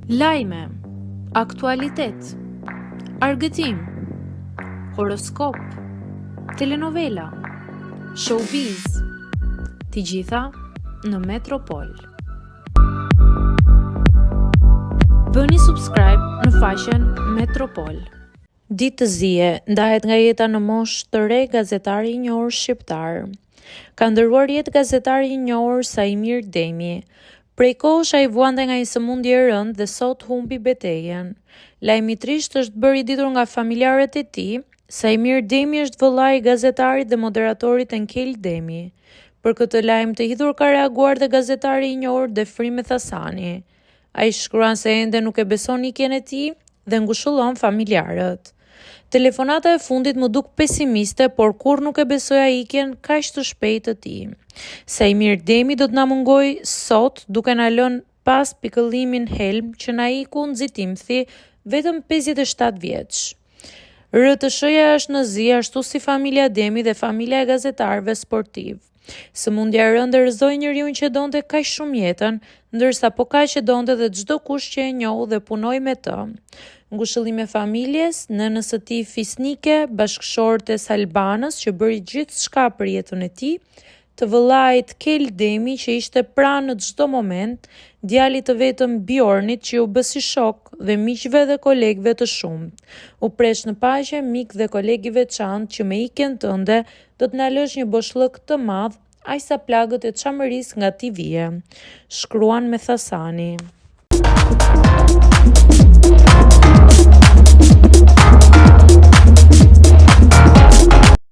Lajme, aktualitet, argëtim, horoskop, telenovela, showbiz, të gjitha në Metropol. Bëni subscribe në faqen Metropol. Ditë të zije ndahet nga jeta në moshë të re gazetari i njohur shqiptar. Ka ndëruar jetë gazetari i njohur Saimir Demi. Prej kohësh ai vuante nga një sëmundje e rëndë dhe sot humbi betejën. Lajmitrisht është bërë i ditur nga familjarët e tij. Saimir Demi është vëllai i gazetarit dhe moderatorit Enkel Demi. Për këtë lajm të hidhur ka reaguar dhe gazetari i njohur Defrim Ethasani. Ai shkruan se ende nuk e beson ikjen e tij dhe ngushëllon familjarët. Telefonata e fundit më duk pesimiste, por kur nuk e besoja ikjen kaq të shpejtë të tij. Saimir Demi do të na mungoj sot duke na lënë pas pikëllimin helm që na iku nxitimthi vetëm 57 vjeç. RTS-ja është në zi ashtu si familja Demi dhe familja e gazetarëve sportiv. Sëmundja e rëndë rrëzoi njeriu që donte kaq shumë jetën, ndërsa po kaq që donte dhe çdo kush që e njohu dhe punoi me të. Ngushëllime familjes, nënës së tij fisnike, bashkëshorët e Albanës që bëri gjithçka për jetën e tij, të vëllait Kel Demi që ishte pranë në çdo moment, djalit të vetëm Bjornit që u bë si shok dhe miqve dhe kolegëve të shumt. U presh në paqe mik dhe koleg i veçantë që me ikjen tënde do të na lësh një boshllëk të madh, aq sa plagët e çamërisë nga ti vije. Shkruan me Thasani.